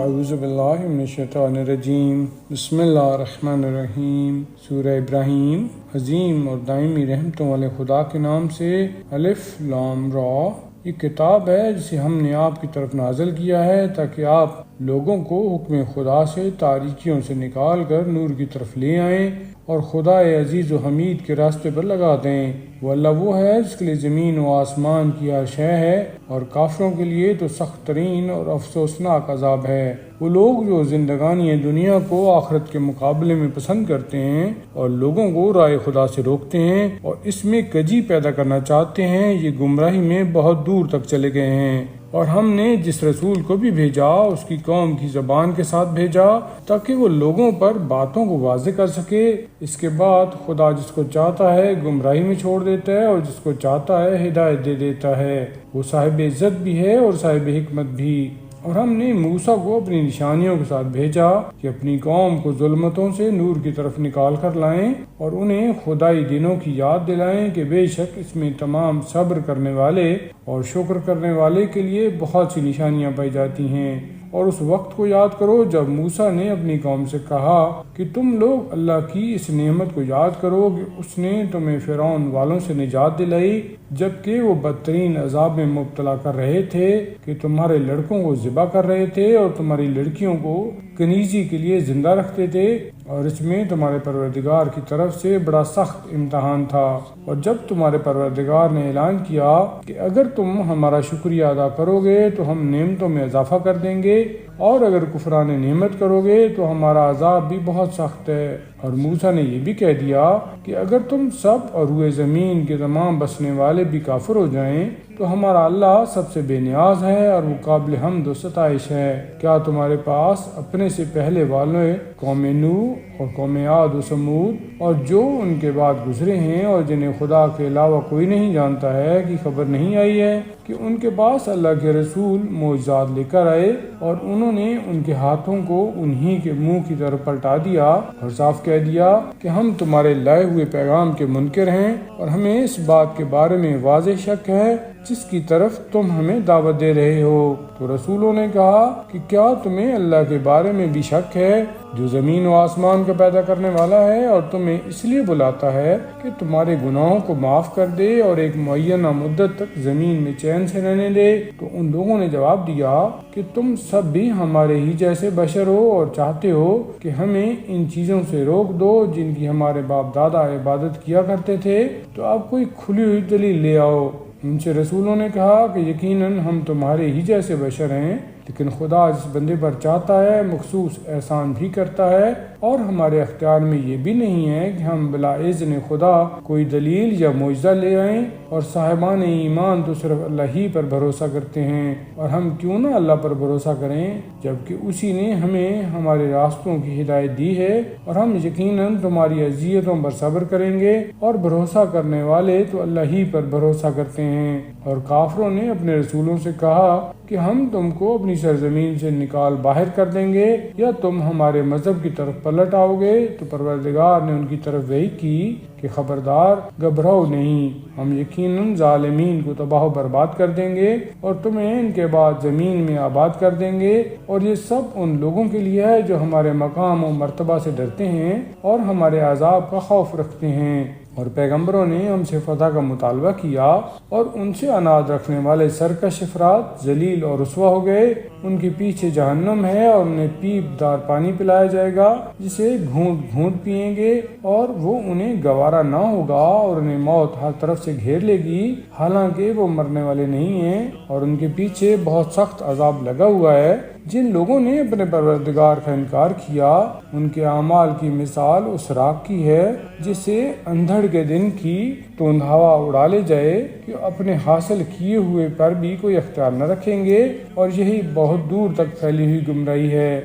اعوذ باللہ من الشیطان الرجیم بسم اللہ الرحمن الرحیم۔ سورہ ابراہیم۔ عظیم اور دائمی رحمتوں والے خدا کے نام سے۔ الف لام را۔ یہ کتاب ہے جسے ہم نے آپ کی طرف نازل کیا ہے تاکہ آپ لوگوں کو حکم خدا سے تاریکیوں سے نکال کر نور کی طرف لے آئیں اور خدا عزیز و حمید کے راستے پر لگا دیں۔ وہ اللہ وہ ہے جس کے لیے زمین و آسمان کی ہر شے ہے، اور کافروں کے لیے تو سخت ترین اور افسوسناک عذاب ہے۔ وہ لوگ جو زندگانی دنیا کو آخرت کے مقابلے میں پسند کرتے ہیں اور لوگوں کو رائے خدا سے روکتے ہیں اور اس میں کجی پیدا کرنا چاہتے ہیں، یہ گمراہی میں بہت دور تک چلے گئے ہیں۔ اور ہم نے جس رسول کو بھی بھیجا اس کی قوم کی زبان کے ساتھ بھیجا تاکہ وہ لوگوں پر باتوں کو واضح کر سکے۔ اس کے بعد خدا جس کو چاہتا ہے گمراہی میں چھوڑ دیتا ہے اور جس کو چاہتا ہے ہدایت دے دیتا ہے۔ وہ صاحب عزت بھی ہے اور صاحب حکمت بھی۔ اور ہم نے موسیٰ کو اپنی نشانیوں کے ساتھ بھیجا کہ اپنی قوم کو ظلمتوں سے نور کی طرف نکال کر لائیں اور انہیں خدائی دنوں کی یاد دلائیں کہ بے شک اس میں تمام صبر کرنے والے اور شکر کرنے والے کے لیے بہت سی نشانیاں پائی جاتی ہیں۔ اور اس وقت کو یاد کرو جب موسیٰ نے اپنی قوم سے کہا کہ تم لوگ اللہ کی اس نعمت کو یاد کرو کہ اس نے تمہیں فرعون والوں سے نجات دلائی جبکہ وہ بدترین عذاب میں مبتلا کر رہے تھے کہ تمہارے لڑکوں کو ذبح کر رہے تھے اور تمہاری لڑکیوں کو کنیزی کے لیے زندہ رکھتے تھے، اور اس میں تمہارے پروردگار کی طرف سے بڑا سخت امتحان تھا۔ اور جب تمہارے پروردگار نے اعلان کیا کہ اگر تم ہمارا شکریہ ادا کرو گے تو ہم نعمتوں میں اضافہ کر دیں گے، اور اگر کفران نعمت کرو گے تو ہمارا عذاب بھی بہت سخت ہے۔ اور موسیٰ نے یہ بھی کہہ دیا کہ اگر تم سب اور روئے زمین کے تمام بسنے والے بھی کافر ہو جائیں تو ہمارا اللہ سب سے بے نیاز ہے اور وہ قابل حمد و ستائش ہے۔ کیا تمہارے پاس اپنے سے پہلے والے قوم نوح اور قوم عاد و سمود اور جو ان کے بعد گزرے ہیں اور جنہیں خدا کے علاوہ کوئی نہیں جانتا ہے کی خبر نہیں آئی ہے کہ ان کے پاس اللہ کے رسول معجزات لے کر آئے اور انہوں نے ان کے ہاتھوں کو انہی کے منہ کی طرف پلٹا دیا اور صاف کہہ دیا کہ ہم تمہارے لائے ہوئے پیغام کے منکر ہیں اور ہمیں اس بات کے بارے میں واضح شک ہے جس کی طرف تم ہمیں دعوت دے رہے ہو۔ تو رسولوں نے کہا کہ کیا تمہیں اللہ کے بارے میں بھی شک ہے جو زمین و آسمان کا پیدا کرنے والا ہے اور تمہیں اس لیے بلاتا ہے کہ تمہارے گناہوں کو معاف کر دے اور ایک معینہ مدت تک زمین میں چین سے رہنے دے؟ تو ان لوگوں نے جواب دیا کہ تم سب بھی ہمارے ہی جیسے بشر ہو اور چاہتے ہو کہ ہمیں ان چیزوں سے روک دو جن کی ہمارے باپ دادا عبادت کیا کرتے تھے، تو اب کوئی کھلی ہوئی دلیل لے آؤ۔ ان سے رسولوں نے کہا کہ یقیناً ہم تمہارے ہی جیسے بشر ہیں، لیکن خدا جس بندے پر چاہتا ہے مخصوص احسان بھی کرتا ہے، اور ہمارے اختیار میں یہ بھی نہیں ہے کہ ہم بلا اذن خدا کوئی دلیل یا معجزہ لے آئیں، اور صاحبان ایمان تو صرف اللہ ہی پر بھروسہ کرتے ہیں، اور ہم کیوں نہ اللہ پر بھروسہ کریں جبکہ اسی نے ہمیں ہمارے راستوں کی ہدایت دی ہے، اور ہم یقیناً تمہاری اذیتوں پر صبر کریں گے، اور بھروسہ کرنے والے تو اللہ ہی پر بھروسہ کرتے ہیں۔ اور کافروں نے اپنے رسولوں سے کہا کہ ہم تم کو اپنی سرزمین سے نکال باہر کر دیں گے یا تم ہمارے مذہب کی طرف پلٹ آؤ گے۔ تو پروردگار نے ان کی طرف وحی کی کہ خبردار، گھبراؤ نہیں، ہم یقیناً ظالمین کو تباہ و برباد کر دیں گے اور تمہیں ان کے بعد زمین میں آباد کر دیں گے، اور یہ سب ان لوگوں کے لیے ہے جو ہمارے مقام و مرتبہ سے ڈرتے ہیں اور ہمارے عذاب کا خوف رکھتے ہیں۔ اور پیغمبروں نے ہم سے فتح کا مطالبہ کیا اور ان سے اناد رکھنے والے سرکش افراد ذلیل اور رسوا ہو گئے۔ ان کے پیچھے جہنم ہے اور انہیں پیپ دار پانی پلایا جائے گا جسے گھونٹ گھونٹ پئیں گے، اور وہ انہیں گوارا نہ ہوگا، اور انہیں موت ہر طرف سے گھیر لے گی حالانکہ وہ مرنے والے نہیں ہیں، اور ان کے پیچھے بہت سخت عذاب لگا ہوا ہے۔ جن لوگوں نے اپنے پروردگار کا انکار کیا ان کے اعمال کی مثال اس راکھ کی ہے جسے اندھڑ کے دن کی تند ہوا اڑا لے جائے کہ اپنے حاصل کیے ہوئے پر بھی کوئی اختیار نہ رکھیں گے، اور یہی بہت دور تک پھیلی ہوئی گمراہی ہے۔